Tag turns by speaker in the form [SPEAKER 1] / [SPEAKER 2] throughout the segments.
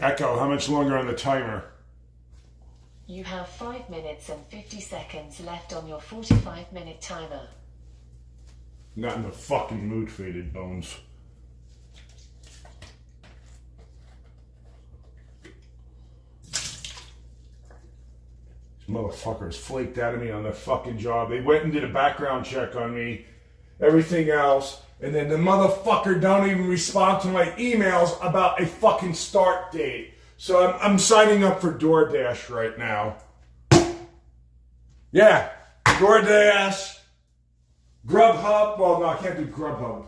[SPEAKER 1] Echo, how much longer on the timer?
[SPEAKER 2] You have 5 minutes and 50 seconds left on your 45-minute timer.
[SPEAKER 1] Not in the fucking mood, Faded Bones. These motherfuckers flaked out of me on their fucking job. They went and did a background check on me, everything else, and then the motherfucker don't even respond to my emails about a fucking start date. So I'm signing up for Doordash right now. Yeah, Doordash, Grubhub. Well, no, I can't do Grubhub.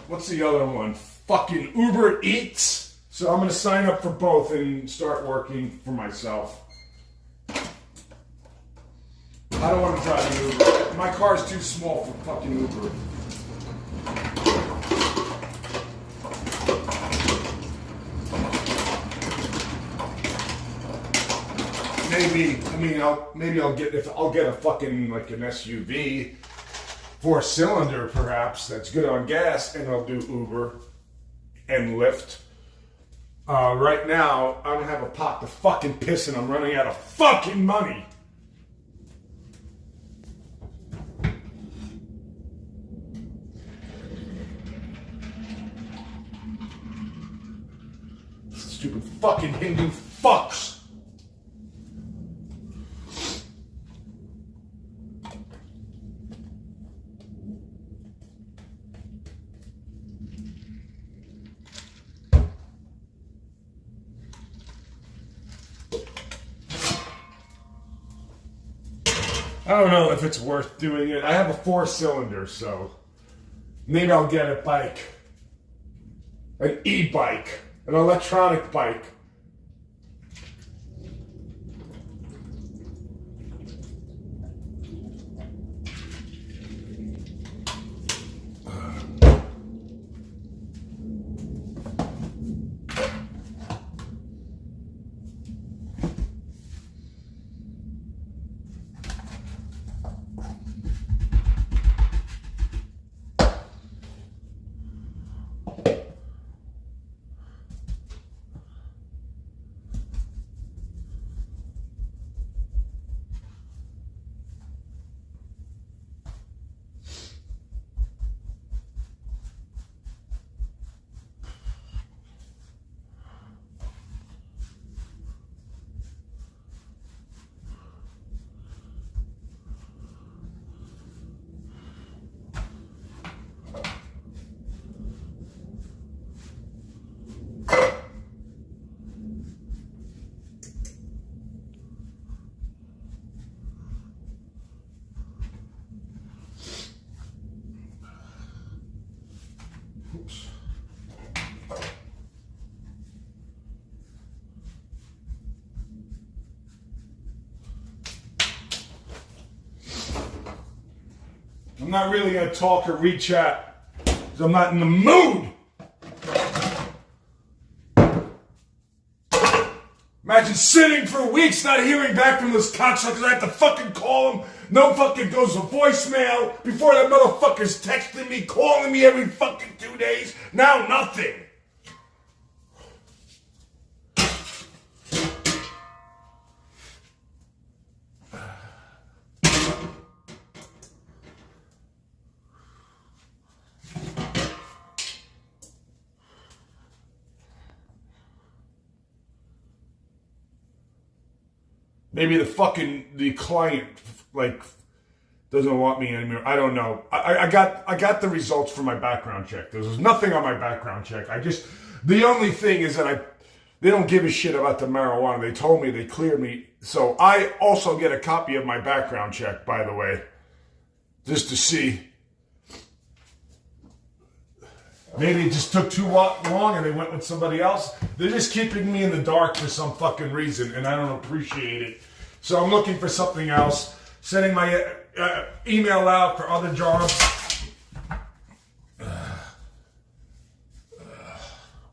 [SPEAKER 1] What's the other one? Fucking Uber Eats. So I'm gonna sign up for both and start working for myself. I don't want to drive an Uber. My car is too small for fucking Uber. Maybe I'll get a fucking like an SUV, 4-cylinder perhaps that's good on gas, and I'll do Uber and Lyft. Right now I don't have a pot to fucking piss, and I'm running out of fucking money. Stupid fucking Hindu fucks. I don't know if it's worth doing it. I have a 4-cylinder, so maybe I'll get a bike. An e-bike. An electronic bike. Oops. I'm not really going to talk or read chat because I'm not in the mood. Imagine sitting for weeks not hearing back from those cocksuckers. I have to fucking call them. No fucking goes to voicemail. Before that motherfucker's texting me, calling me every fucking 2 days. Now nothing. Maybe the client like doesn't want me anymore. I don't know. I got the results for my background check. There's nothing on my background check. The only thing is that they don't give a shit about the marijuana. They told me they cleared me. So I also get a copy of my background check, by the way, just to see. Maybe it just took too long and they went with somebody else. They're just keeping me in the dark for some fucking reason, and I don't appreciate it. So I'm looking for something else. Sending my email out for other jobs.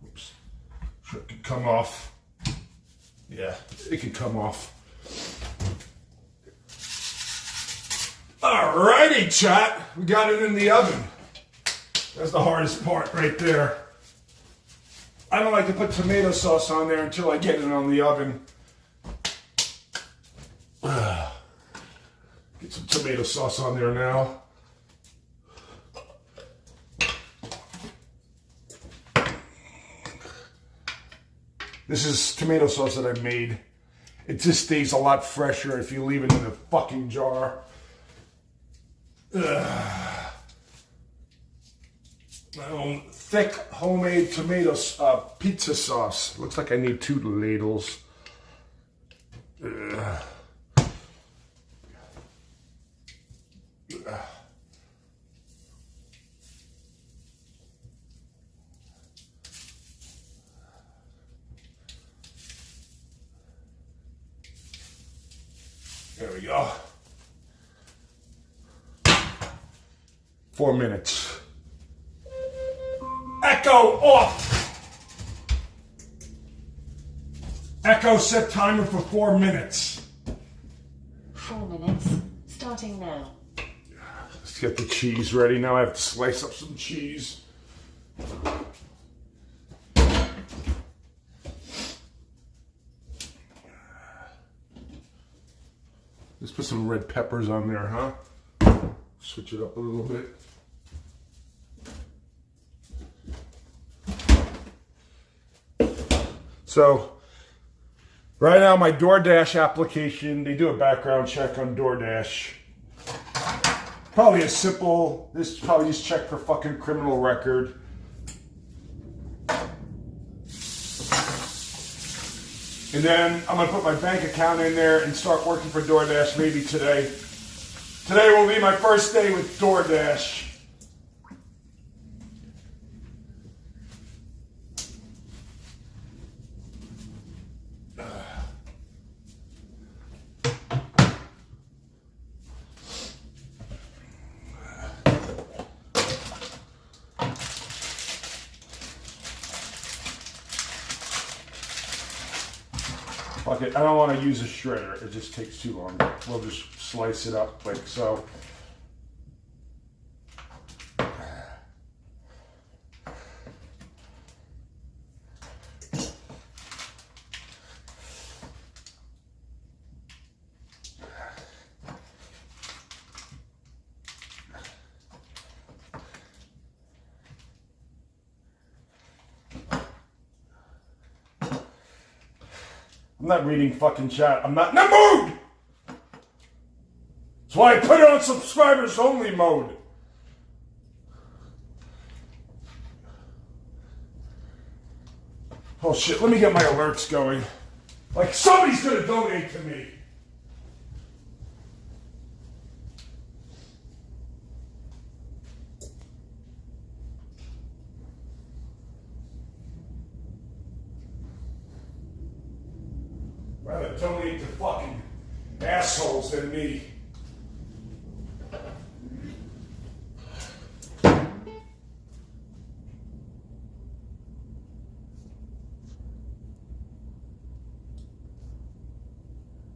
[SPEAKER 1] Oops. It could come off. Yeah, it could come off. Alrighty, chat. We got it in the oven. That's the hardest part right there. I don't like to put tomato sauce on there until I get it on the oven. Get some tomato sauce on there now. This is tomato sauce that I made. It just stays a lot fresher if you leave it in a fucking jar. My own thick homemade tomato pizza sauce. Looks like I need 2 ladles. There we go. 4 minutes. Echo off. Echo set timer for 4 minutes.
[SPEAKER 2] 4 minutes, starting now.
[SPEAKER 1] Let's get the cheese ready. Now I have to slice up some cheese. Let's put some red peppers on there, huh? Switch it up a little bit. So, right now my Doordash application, they do a background check on Doordash. Probably as simple, this probably just check for fucking criminal record. And then I'm gonna put my bank account in there and start working for Doordash maybe today. Today will be my first day with Doordash. Fuck it, I don't want to use a shredder. It just takes too long. We'll just slice it up like so. I'm not reading fucking chat. I'm not in the mood! That's why I put it on subscribers only mode. Oh shit, let me get my alerts going. Like somebody's gonna donate to me. Rather donate to fucking assholes than me.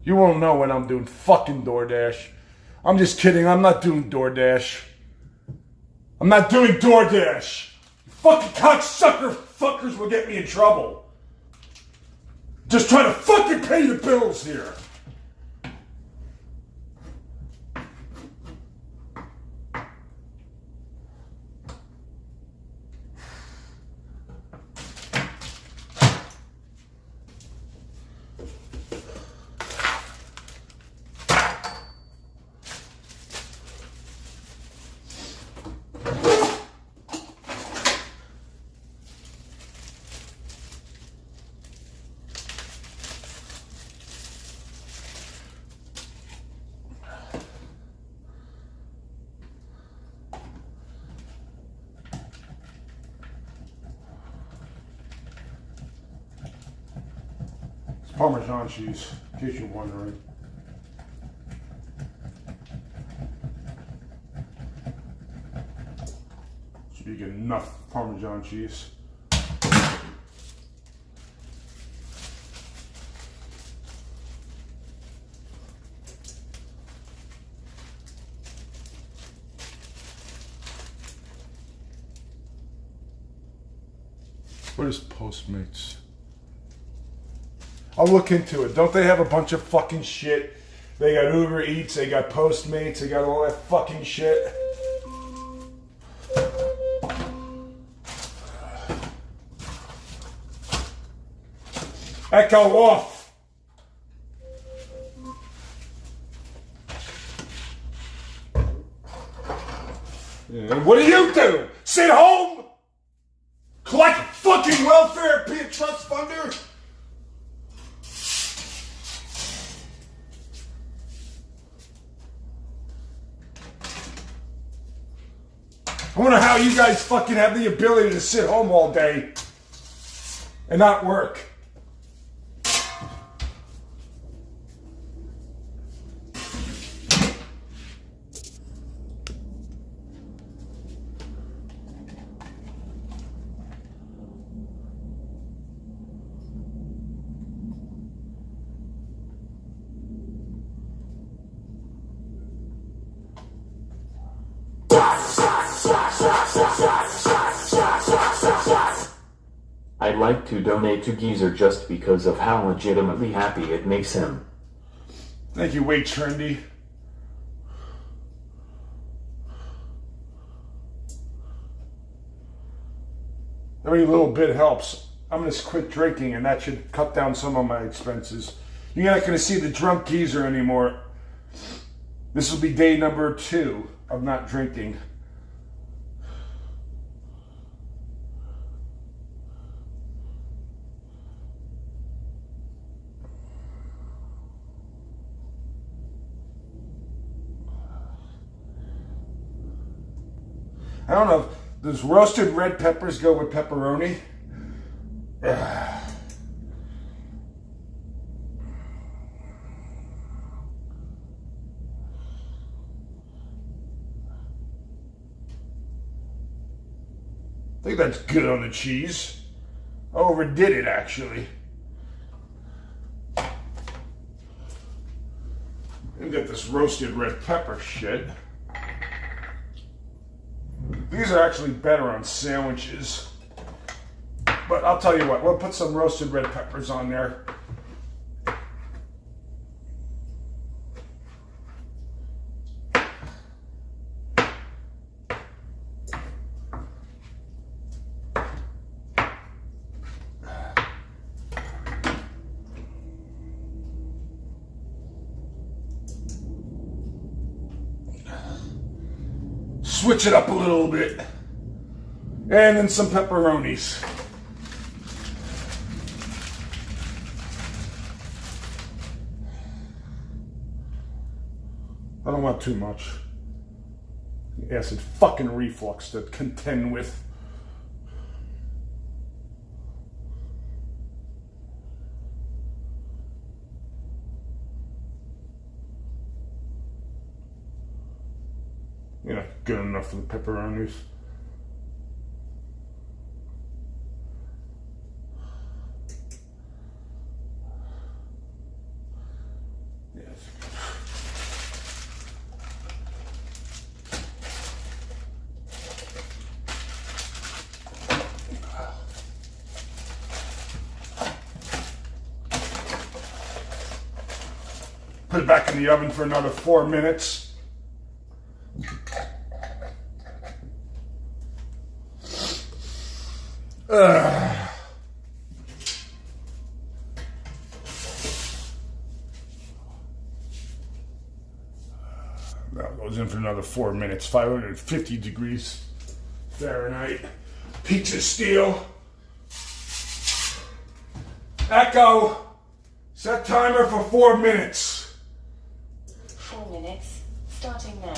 [SPEAKER 1] You won't know when I'm doing fucking Doordash. I'm just kidding, I'm not doing Doordash. I'm not doing Doordash. You fucking cocksucker fuckers will get me in trouble. Just trying to fucking pay the bills here. Parmesan cheese, in case you're wondering. So you get enough Parmesan cheese. What is Postmates? I'll look into it. Don't they have a bunch of fucking shit? They got Uber Eats, they got Postmates, they got all that fucking shit. Echo off. And what do? Sit home? Collect fucking welfare, be a trust funder? I wonder how you guys fucking have the ability to sit home all day and not work.
[SPEAKER 3] I'd like to donate to Geezer just because of how legitimately happy it makes him.
[SPEAKER 1] Thank you, Wait Trendy. Every little bit helps. I'm going to quit drinking and that should cut down some of my expenses. You're not going to see the drunk geezer anymore. This will be day number 2 of not drinking. I don't know, does roasted red peppers go with pepperoni? I think that's good on the cheese. I overdid it, actually. And get this roasted red pepper shit. These are actually better on sandwiches. But I'll tell you what, we'll put some roasted red peppers on there. Switch it up a little bit. And then some pepperonis. I don't want too much. Acid fucking reflux to contend with. You're not good enough for the pepperonis. Yes. Put it back in the oven for another 4 minutes. That goes in for another 4 minutes. 550 degrees Fahrenheit. Pizza steel. Echo. Set timer for 4 minutes.
[SPEAKER 2] 4 minutes, starting now.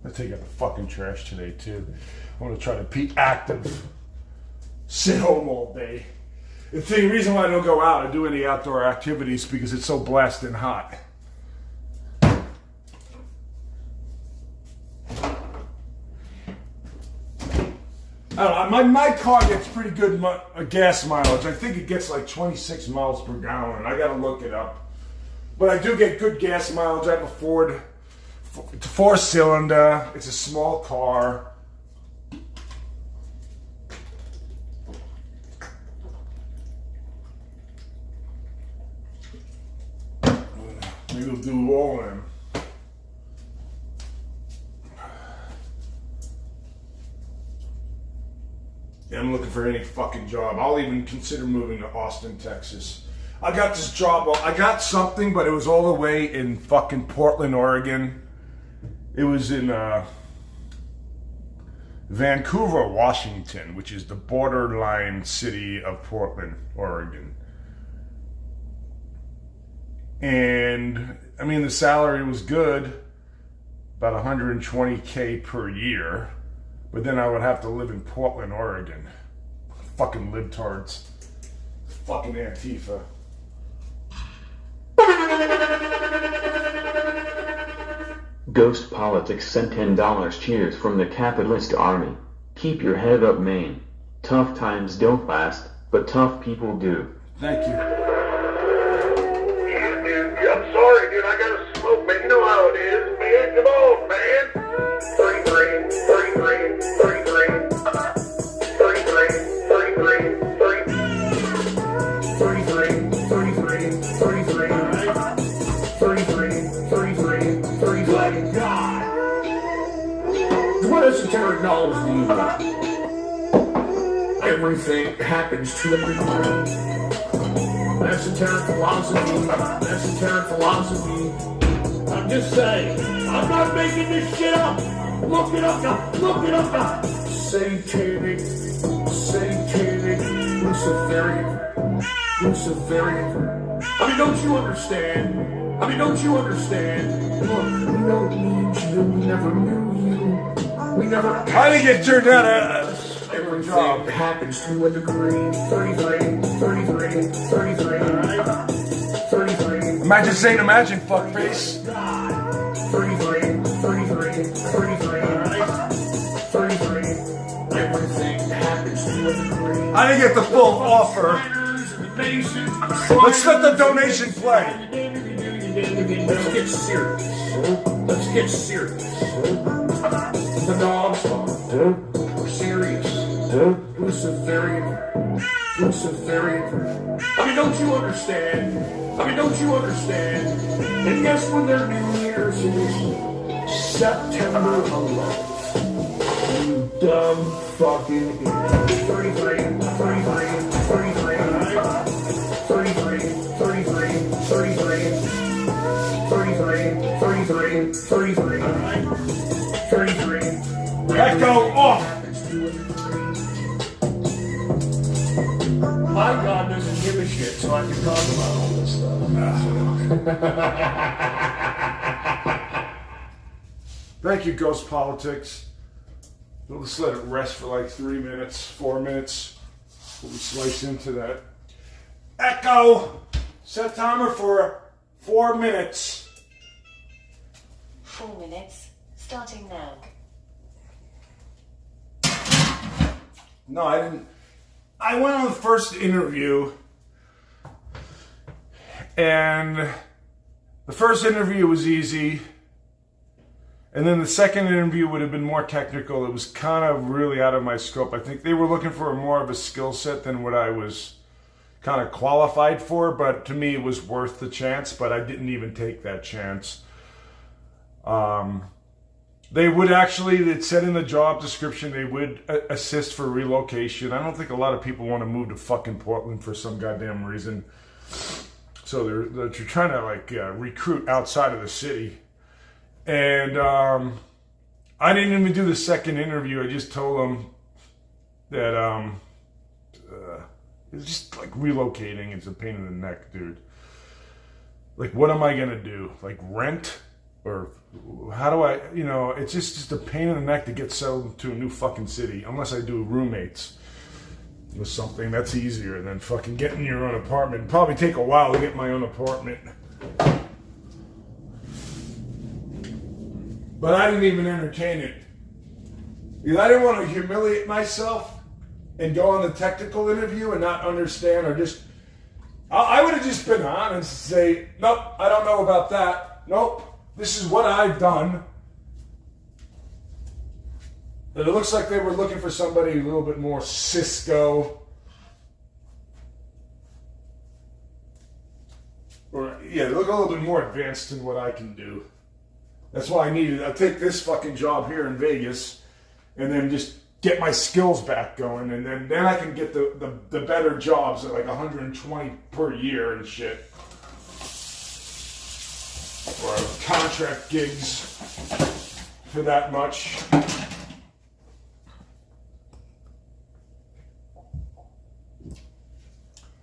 [SPEAKER 1] I take out the fucking trash today too. I want to try to be active. Sit home all day. The reason why I don't go out or do any outdoor activities because it's so blasting hot. I don't know, my car gets pretty good gas mileage. I think it gets like 26 miles per gallon. I gotta look it up. But I do get good gas mileage. I have a Ford 4-cylinder. It's a small car. Maybe we'll do all of them. Yeah, I'm looking for any fucking job. I'll even consider moving to Austin, Texas. I got this job. I got something, but it was all the way in fucking Portland, Oregon. It was in Vancouver, Washington, which is the borderline city of Portland, Oregon. And, I mean, the salary was good, about $120K per year. But then I would have to live in Portland, Oregon. Fucking libtards. Fucking Antifa.
[SPEAKER 3] Ghost Politics sent $10 cheers from the capitalist army. Keep your head up, Maine. Tough times don't last, but tough people do.
[SPEAKER 1] Thank you.
[SPEAKER 4] Yeah, dude, I'm sorry, dude. I gotta smoke, man. You know how it is, man. Come on, man. 33, 33, 33, 33, 33, 33, 33, 33, 33, 33. Good God! What esoteric knowledge do you want? Everything happens to everybody. Esoteric philosophy. I'm just saying. I'm not making this shit up. Look it up now. Satanic, Luciferian. I mean, don't you understand? Look, we don't need you. We never knew you. We never.
[SPEAKER 1] I didn't get turned out of
[SPEAKER 4] Everything happens to a degree. 33, 33, 33, 33.
[SPEAKER 1] Imagine saying imagine, fuckface.
[SPEAKER 4] 33, 33, 33, 33. Everything happens to a degree.
[SPEAKER 1] I didn't get the full offer. Let's let the donation play.
[SPEAKER 4] Let's get serious. The dogs are serious. Luciferian. I mean, don't you understand? And guess when their New Year's is? September 11th. You dumb fucking idiot. 33, 33, 33, 33, 33, 33, 33, 33, 33.
[SPEAKER 1] Echo off.
[SPEAKER 4] My God doesn't give a shit, so I can talk about all this stuff.
[SPEAKER 1] Thank you, Ghost Politics. We'll just let it rest for like 3 minutes, 4 minutes. We'll slice into that. Echo! Set timer for 4 minutes.
[SPEAKER 2] 4 minutes, starting now.
[SPEAKER 1] No, I didn't. I went on the first interview, and the first interview was easy, and then the second interview would have been more technical. It was kind of really out of my scope. I think they were looking for more of a skill set than what I was kind of qualified for, but to me it was worth the chance, but I didn't even take that chance. They would actually, it said in the job description, they would assist for relocation. I don't think a lot of people want to move to fucking Portland for some goddamn reason. So they're trying to like recruit outside of the city. And I didn't even do the second interview. I just told them that it's just like relocating is a pain in the neck, dude. Like, what am I going to do? Like, rent Or how do I, it's just a pain in the neck to get settled to a new fucking city, unless I do roommates or something. That's easier than fucking getting your own apartment. It'd probably take a while to get my own apartment. But I didn't even entertain it. Because I didn't want to humiliate myself and go on the technical interview and not understand, or just, I would have just been honest and say, nope, I don't know about that. Nope, this is what I've done. And it looks like they were looking for somebody a little bit more Cisco. Or, yeah, they look a little bit more advanced than what I can do. That's why I'll take this fucking job here in Vegas and then just get my skills back going, and then I can get the better jobs at like 120 per year and shit. Or contract gigs for that much.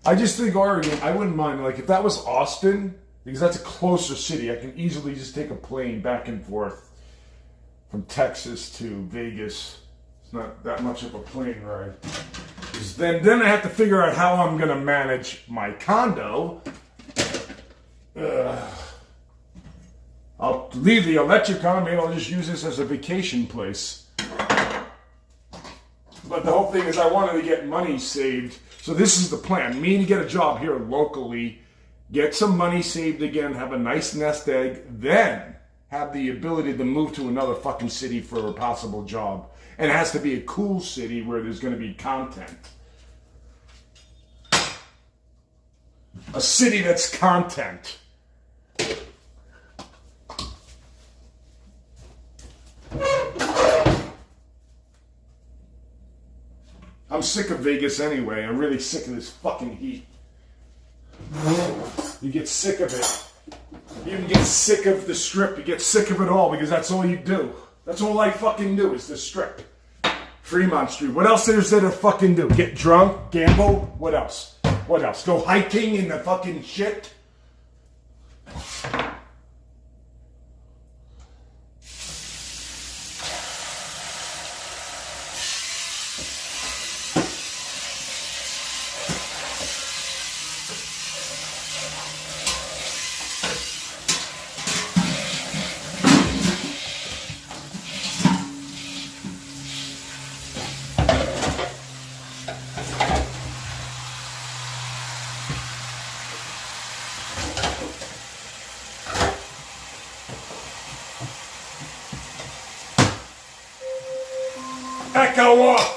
[SPEAKER 1] I just think Oregon, I wouldn't mind, like if that was Austin, because that's a closer city, I can easily just take a plane back and forth from Texas to Vegas. It's not that much of a plane ride. Then I have to figure out how I'm going to manage my condo. I'll leave the electric on, maybe I'll just use this as a vacation place. But the whole thing is I wanted to get money saved. So this is the plan. Me to get a job here locally, get some money saved again, have a nice nest egg, then have the ability to move to another fucking city for a possible job. And it has to be a cool city where there's going to be content. A city that's content. I'm sick of Vegas anyway. I'm really sick of this fucking heat. You get sick of it. You even get sick of the strip. You get sick of it all because that's all you do. That's all I fucking do is the strip. Fremont Street. What else is there to fucking do? Get drunk? Gamble? What else? What else? Go hiking in the fucking shit? Echo off!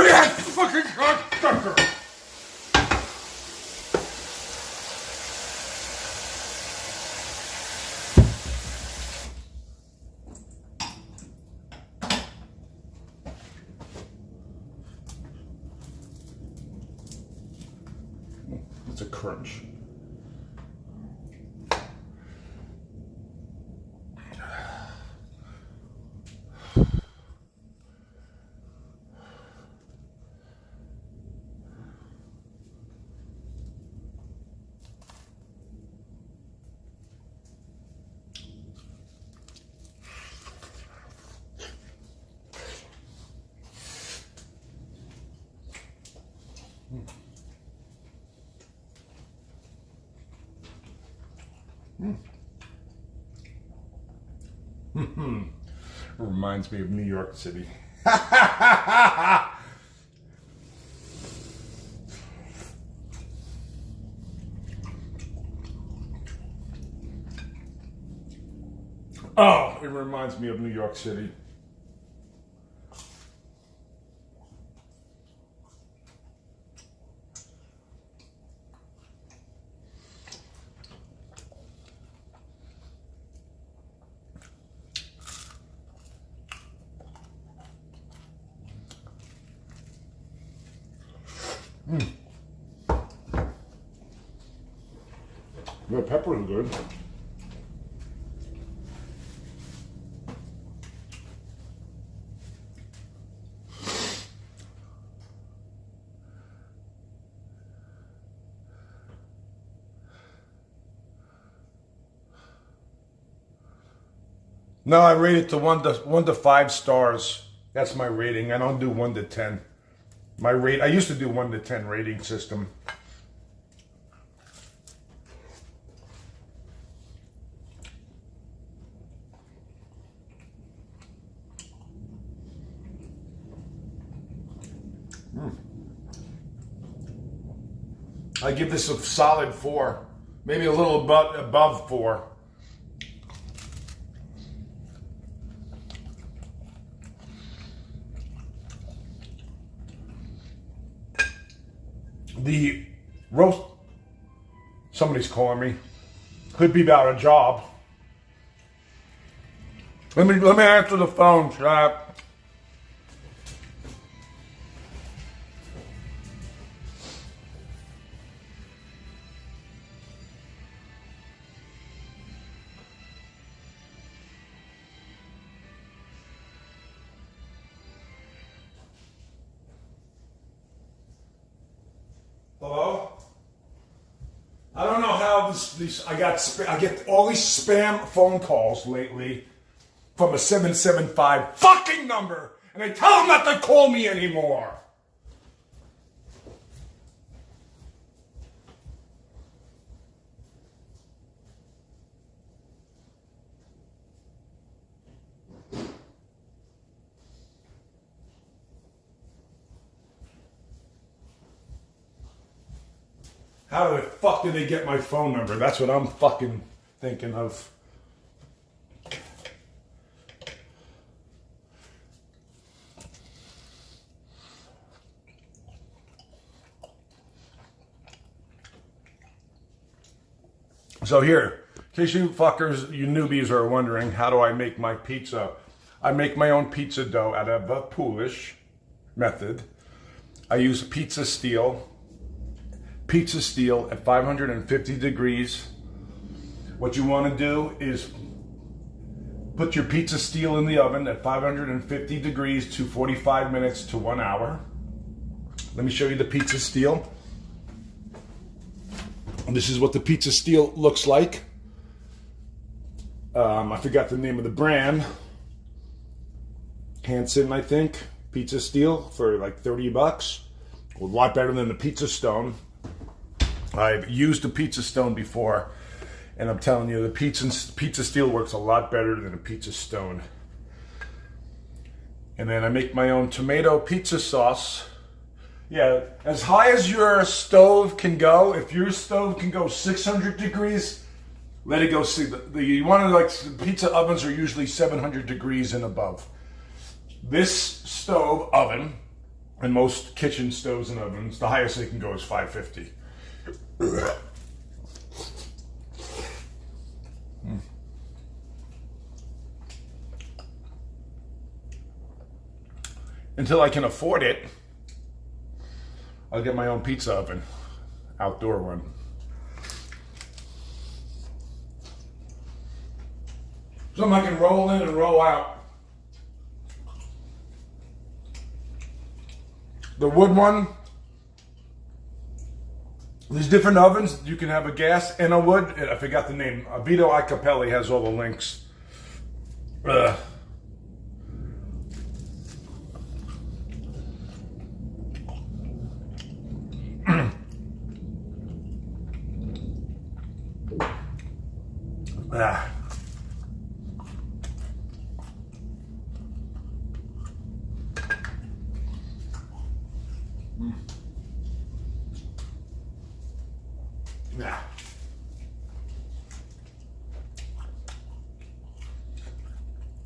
[SPEAKER 1] That fucking cocksucker! It's a crunch. Reminds me of New York City. Oh, it reminds me of New York City. The pepper is good. No, I rate it to 1 to 5 stars. That's my rating. I don't do 1 to 10. My rate. I used to do 1 to 10 rating system. I give this a solid 4, maybe a little above 4. The roast, somebody's calling me. Could be about a job. Let me answer the phone, chat. Hello? I don't know how I get all these spam phone calls lately from a 775 fucking number, and I tell them not to call me anymore. How the fuck did they get my phone number? That's what I'm fucking thinking of. So here, in case you fuckers, you newbies are wondering, how do I make my pizza? I make my own pizza dough out of a Polish method. I use pizza steel at 550 degrees. What you want to do is put your pizza steel in the oven at 550 degrees to 45 minutes to 1 hour. Let me show you the pizza steel. This is what the pizza steel looks like. I forgot the name of the brand. Hanson, I think. Pizza steel for like 30 bucks. A lot better than the pizza stone. I've used a pizza stone before, and I'm telling you, the pizza steel works a lot better than a pizza stone. And then I make my own tomato pizza sauce. Yeah, as high as your stove can go. If your stove can go 600 degrees, let it go. See, you want to, like, pizza ovens are usually 700 degrees and above. This stove oven, and most kitchen stoves and ovens, the highest they can go is 550. Until I can afford it, I'll get my own pizza oven, outdoor one. Something I can roll in and roll out. The wood one, there's different ovens. You can have a gas and a wood. I forgot the name. Vito Icapelli has all the links. Ah. Yeah.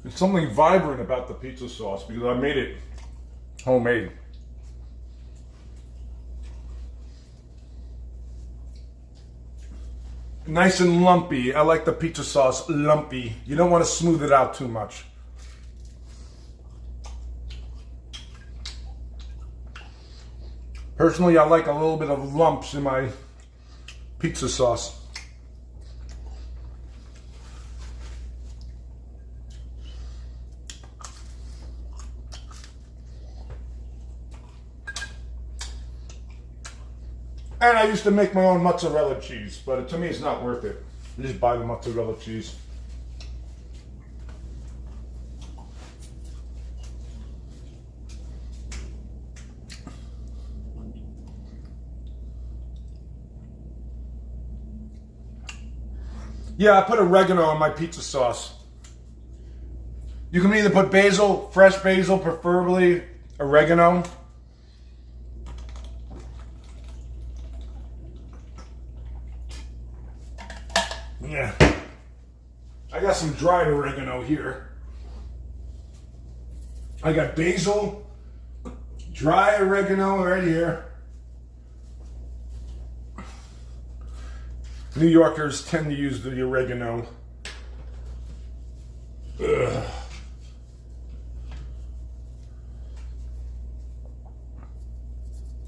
[SPEAKER 1] There's something vibrant about the pizza sauce because I made it homemade. Nice and lumpy. I like the pizza sauce lumpy. You don't want to smooth it out too much. Personally, I like a little bit of lumps in my pizza sauce. And I used to make my own mozzarella cheese, but to me it's not worth it. You just buy the mozzarella cheese. Yeah, I put oregano on my pizza sauce. You can either put basil, fresh basil, preferably oregano. Yeah. I got some dried oregano here. I got basil, dry oregano right here. New Yorkers tend to use the oregano. Ugh.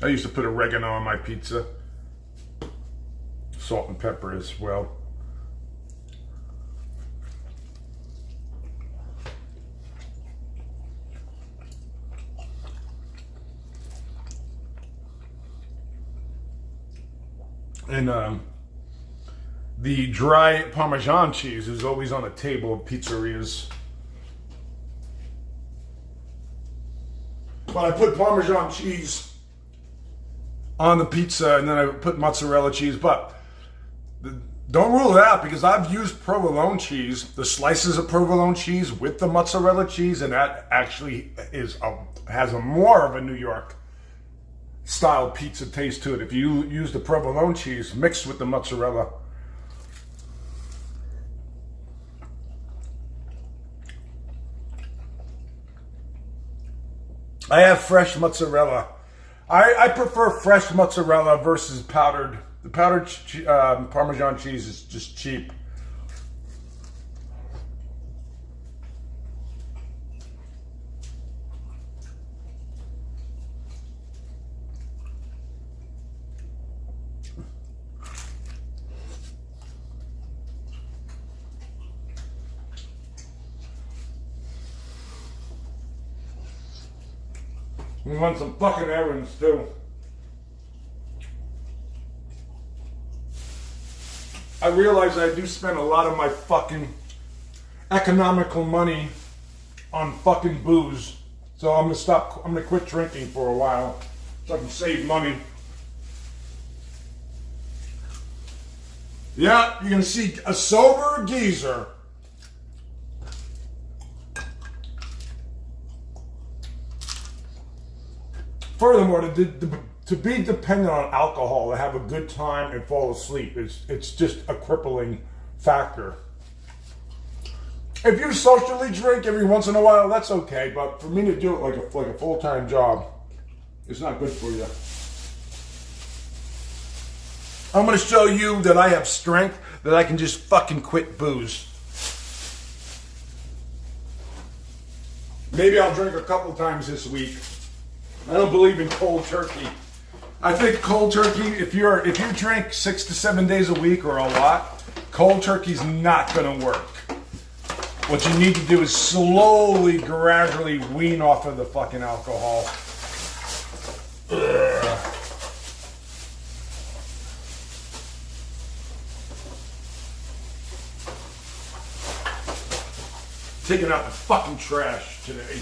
[SPEAKER 1] I used to put oregano on my pizza. Salt and pepper as well. And the dry Parmesan cheese is always on a table of pizzerias. But I put Parmesan cheese on the pizza and then I put mozzarella cheese. But don't rule it out because I've used provolone cheese, the slices of provolone cheese with the mozzarella cheese, and that actually has a more of a New York style pizza taste to it if you use the provolone cheese mixed with the mozzarella. I have fresh mozzarella. I prefer fresh mozzarella versus powdered. The powdered Parmesan cheese is just cheap. We run some fucking errands too. I realize I do spend a lot of my fucking economical money on fucking booze. So I'm gonna quit drinking for a while so I can save money. Yeah, you're gonna see a sober geezer. Furthermore, to be dependent on alcohol to have a good time and fall asleep it's just a crippling factor. If you socially drink every once in a while, that's okay. But for me to do it like a full-time job, it's not good for you. I'm going to show you that I have strength, that I can just fucking quit booze. Maybe I'll drink a couple times this week. I don't believe in cold turkey. I think cold turkey, if you drink 6 to 7 days a week or a lot, cold turkey's not going to work. What you need to do is slowly, gradually wean off of the fucking alcohol. Ugh. Taking out the fucking trash today.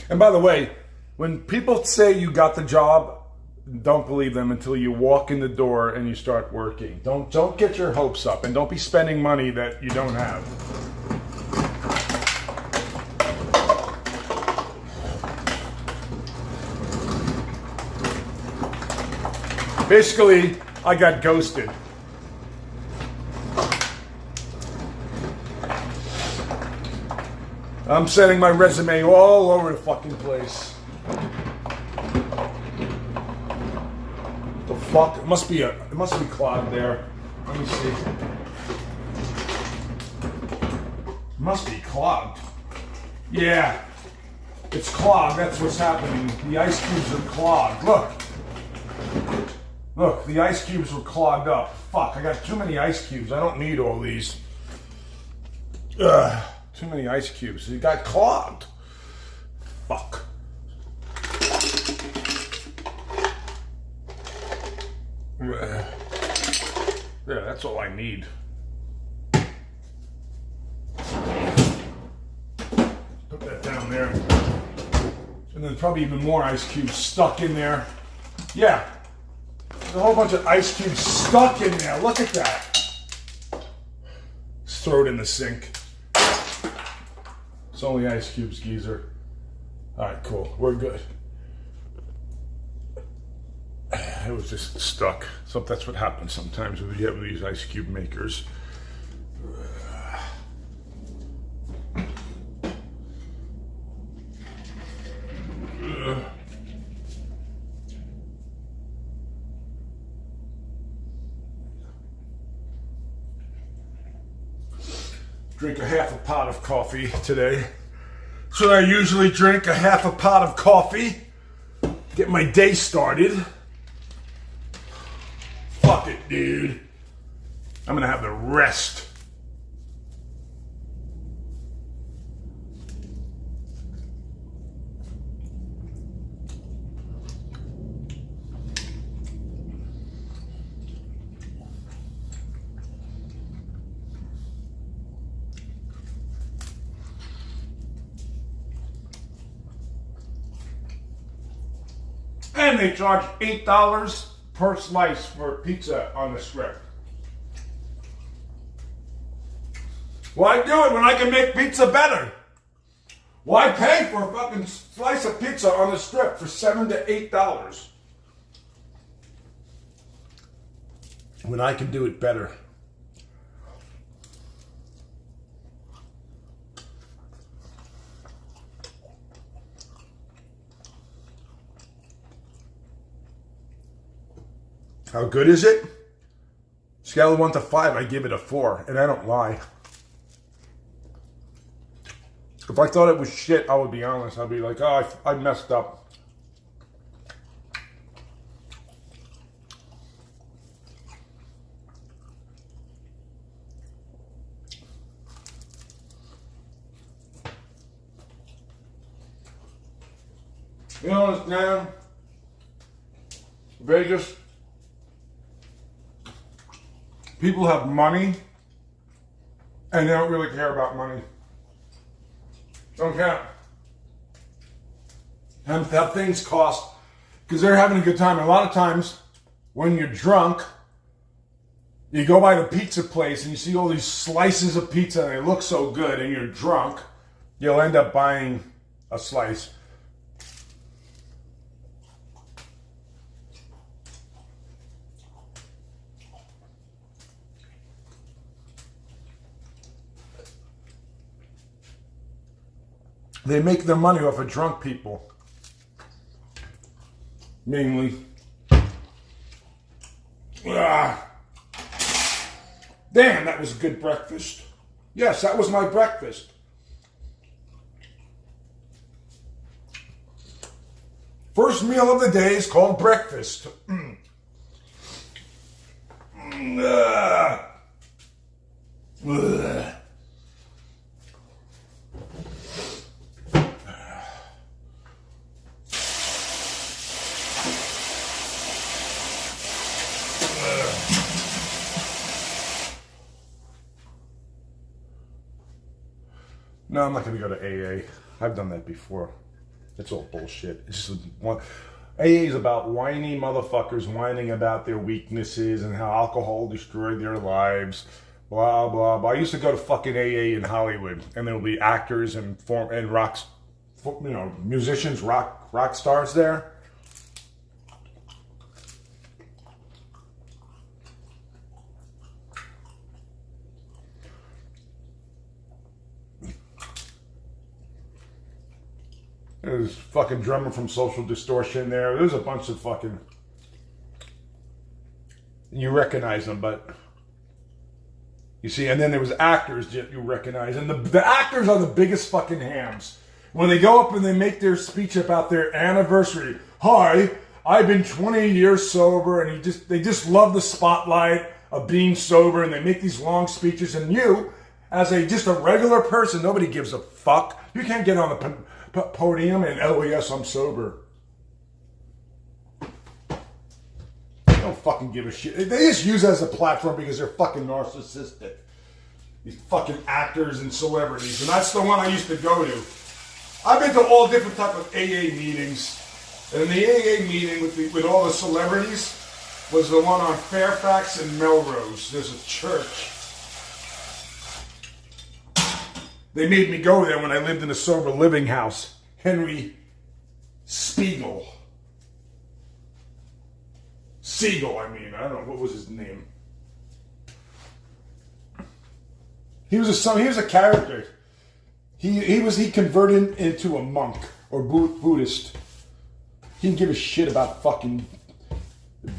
[SPEAKER 1] And by the way, when people say you got the job, don't believe them until you walk in the door and you start working. Don't get your hopes up, and don't be spending money that you don't have. Basically, I got ghosted. I'm sending my resume all over the fucking place. The fuck? It must be clogged there. Let me see. It must be clogged. Yeah. It's clogged. That's what's happening. The ice cubes are clogged. Look. Look, the ice cubes were clogged up. Fuck, I got too many ice cubes. I don't need all these. Ugh. Too many ice cubes. It got clogged. Fuck. Yeah, that's all I need. Put that down there. And then probably even more ice cubes stuck in there. Yeah. There's a whole bunch of ice cubes stuck in there. Look at that. Just throw it in the sink. It's only ice cubes, geezer. Alright, cool. We're good. It was just stuck. So that's what happens sometimes when you have these ice cube makers. Drink a half a pot of coffee today. So I usually drink a half a pot of coffee. Get my day started. Fuck it, dude. I'm gonna have the rest. And they charge $8 per slice for pizza on the Strip. Why do it when I can make pizza better? Why pay for a fucking slice of pizza on the Strip for $7 to $8 when I can do it better? How good is it? Scale of 1 to 5, I give it a 4, and I don't lie. If I thought it was shit, I would be honest. I'd be like, oh, I messed up. You know what, man? Vegas. People have money, and they don't really care about money. Don't care. And that things cost, because they're having a good time. A lot of times, when you're drunk, you go by the pizza place and you see all these slices of pizza and they look so good, and you're drunk, you'll end up buying a slice. They make their money off of drunk people. Mainly. Ah. Damn, that was a good breakfast. Yes, that was my breakfast. First meal of the day is called breakfast. No, I'm not going to go to AA. I've done that before. It's all bullshit. It's just one. AA is about whiny motherfuckers whining about their weaknesses and how alcohol destroyed their lives. Blah blah blah. I used to go to fucking AA in Hollywood, and there would be actors and musicians, rock stars there. There's fucking drummer from Social Distortion there. There's a bunch of fucking... You recognize them, but... You see, and then there was actors that you recognize. And the actors are the biggest fucking hams. When they go up and they make their speech about their anniversary. Hi, I've been 20 years sober. And they just love the spotlight of being sober. And they make these long speeches. And you, as just a regular person, nobody gives a fuck. You can't get on the podium and, oh yes, I'm sober. They don't fucking give a shit. They just use it as a platform because they're fucking narcissistic. These fucking actors and celebrities. And that's the one I used to go to. I've been to all different type of AA meetings. And the AA meeting with all the celebrities was the one on Fairfax and Melrose. There's a church. They made me go there when I lived in a sober living house. Henry Siegel, I don't know, what was his name? He was a character. He converted into a monk or Buddhist. He didn't give a shit about fucking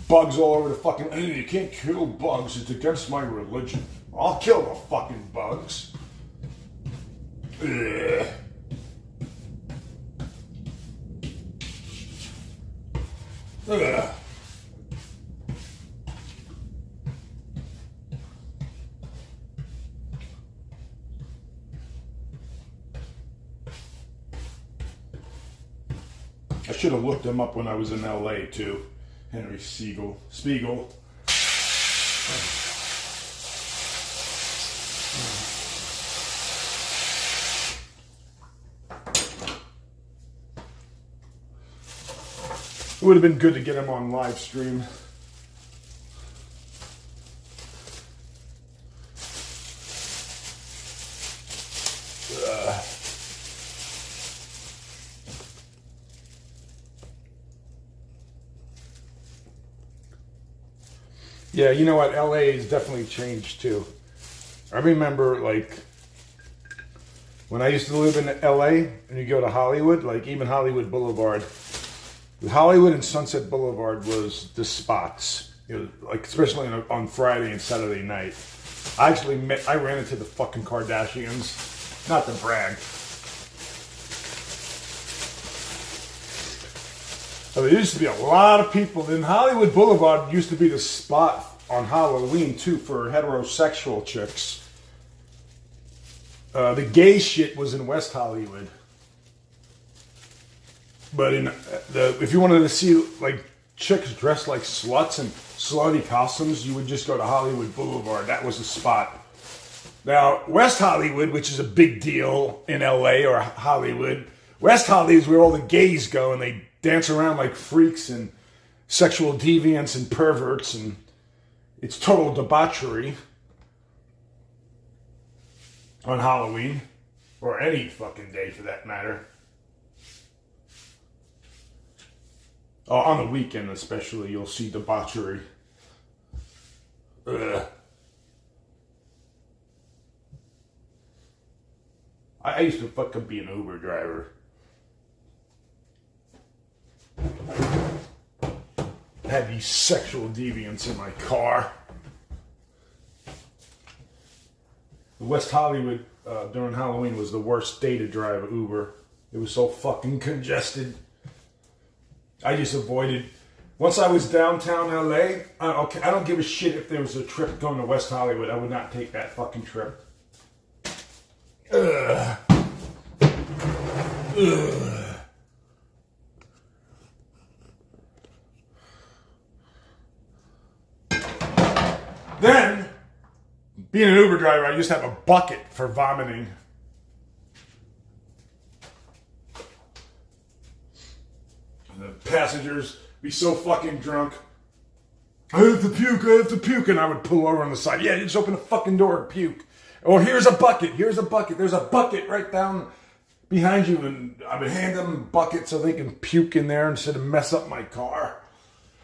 [SPEAKER 1] bugs all over the fucking... You can't kill bugs, it's against my religion. I'll kill the fucking bugs. Ugh. Ugh. I should have looked him up when I was in LA too. Henry Spiegel. It would have been good to get him on live stream. Yeah, you know what? LA has definitely changed too. I remember, like, when I used to live in LA and you go to Hollywood, like even Hollywood Boulevard. Hollywood and Sunset Boulevard was the spots, like especially on Friday and Saturday night. I ran into the fucking Kardashians, not to brag. There used to be a lot of people. And Hollywood Boulevard used to be the spot on Halloween too for heterosexual chicks. The gay shit was in West Hollywood. But if you wanted to see like chicks dressed like sluts and slutty costumes, you would just go to Hollywood Boulevard. That was the spot. Now, West Hollywood, which is a big deal in LA or Hollywood, West Hollywood is where all the gays go and they dance around like freaks and sexual deviants and perverts, and it's total debauchery on Halloween or any fucking day for that matter. On the weekend especially, you'll see debauchery. Ugh. I used to fucking be an Uber driver. I had these sexual deviants in my car. West Hollywood during Halloween was the worst day to drive Uber. It was so fucking congested. I just avoided. Once I was downtown LA, I don't give a shit if there was a trip going to West Hollywood. I would not take that fucking trip. Ugh. Ugh. Then, being an Uber driver, I used to have a bucket for vomiting. The passengers be so fucking drunk. I have to puke, and I would pull over on the side. Yeah, just open the fucking door and puke. Or here's a bucket. There's a bucket right down behind you, and I would hand them a bucket so they can puke in there instead of mess up my car.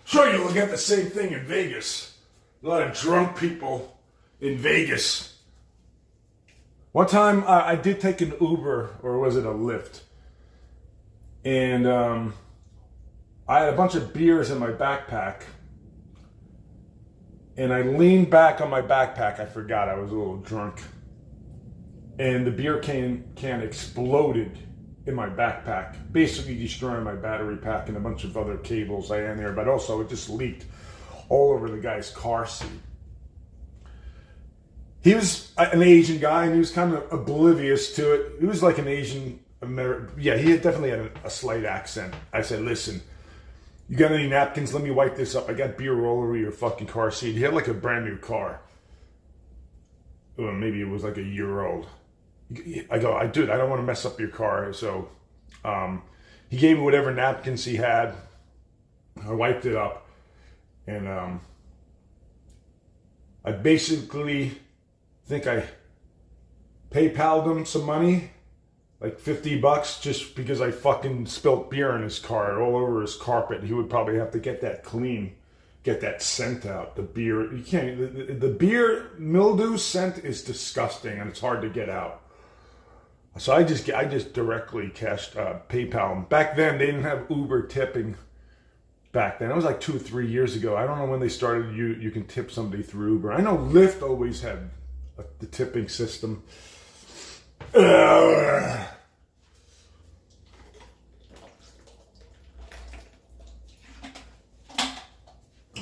[SPEAKER 1] Sure, you'll get the same thing in Vegas. A lot of drunk people in Vegas. One time, I did take an Uber, or was it a Lyft? And I had a bunch of beers in my backpack. And I leaned back on my backpack. I forgot I was a little drunk. And the beer can exploded in my backpack, basically destroying my battery pack and a bunch of other cables I had in there. But also it just leaked all over the guy's car seat. He was an Asian guy, and he was kind of oblivious to it. He was like an Asian American. Yeah, he definitely had a slight accent. I said, listen, you got any napkins? Let me wipe this up. I got beer all over your fucking car seat. He had like a brand new car. Well, maybe it was like a year old. I go, dude, I don't want to mess up your car. So he gave me whatever napkins he had. I wiped it up. And I basically think I PayPal'd him some money. Like $50 just because I fucking spilt beer in his car all over his carpet. He would probably have to get that clean, get that scent out. The beer, you can't, the beer mildew scent is disgusting and it's hard to get out. So I just directly cashed PayPal. And back then they didn't have Uber tipping. Back then, it was like 2 or 3 years ago. I don't know when they started. You can tip somebody through Uber. I know Lyft always had the tipping system.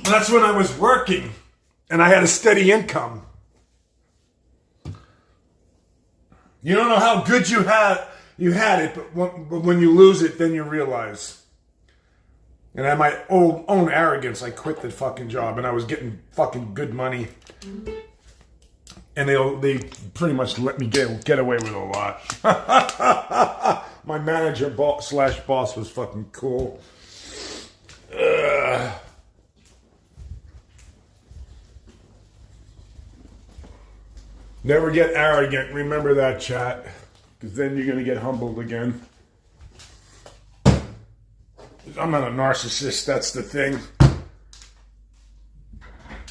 [SPEAKER 1] That's when I was working and I had a steady income. You don't know how good you had it, but when you lose it, then you realize. And at my own arrogance, I quit the fucking job, and I was getting fucking good money. And they pretty much let me get away with a lot. My manager slash boss was fucking cool. Never get arrogant. Remember that, chat. Because then you're going to get humbled again. I'm not a narcissist. That's the thing.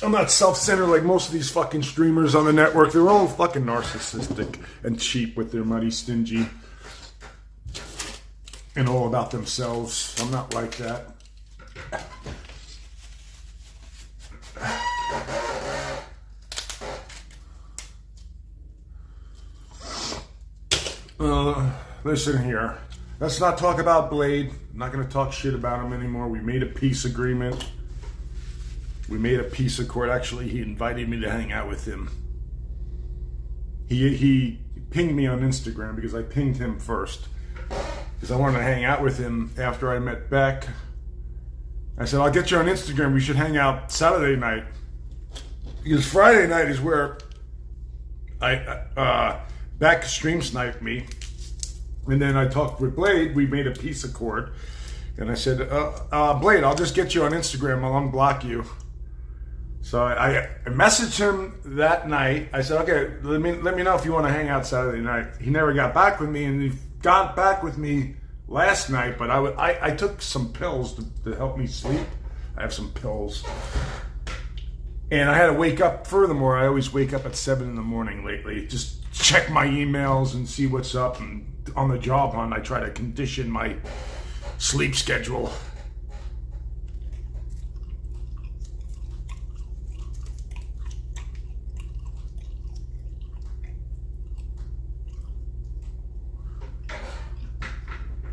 [SPEAKER 1] I'm not self-centered like most of these fucking streamers on the network. They're all fucking narcissistic and cheap with their money, stingy, and all about themselves. I'm not like that. Listen here. Let's not talk about Blade. I'm not going to talk shit about him anymore. We made a peace agreement. We made a peace accord. Actually, he invited me to hang out with him. He pinged me on Instagram because I pinged him first. Because I wanted to hang out with him after I met Beck. I said, I'll get you on Instagram. We should hang out Saturday night. Because Friday night is where Beck stream sniped me. And then I talked with Blade. We made a peace accord. And I said, Blade, I'll just get you on Instagram. I'll unblock you. So I messaged him that night. I said, okay, let me know if you want to hang out Saturday night. He never got back with me, and he got back with me last night. But I took some pills to help me sleep. I have some pills. And I had to wake up. Furthermore, I always wake up at 7 in the morning lately. Just check my emails and see what's up. And on the job hunt, I try to condition my sleep schedule.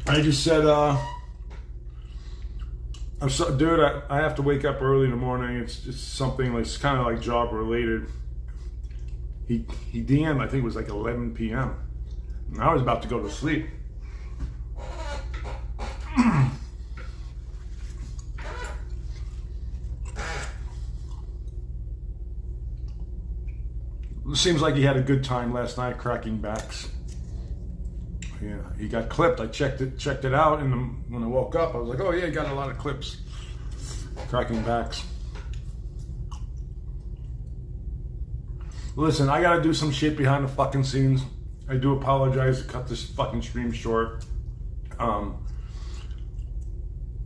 [SPEAKER 1] I just said, dude, I have to wake up early in the morning. It's just something like, it's kind of like job related. He DM'd, I think it was like 11 p.m. And I was about to go to sleep. It seems like he had a good time last night cracking backs. Yeah, he got clipped. I checked it out, and when I woke up, I was like, oh yeah, he got a lot of clips. Cracking backs. Listen, I gotta do some shit behind the fucking scenes. I do apologize to cut this fucking stream short.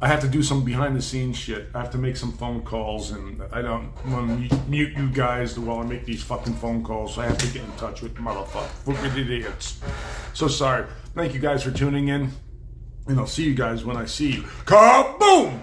[SPEAKER 1] I have to do some behind the scenes shit. I have to make some phone calls, and I don't want to mute you guys while I make these fucking phone calls. So I have to get in touch with motherfucking idiots. So sorry. Thank you guys for tuning in, and I'll see you guys when I see you. Kaboom!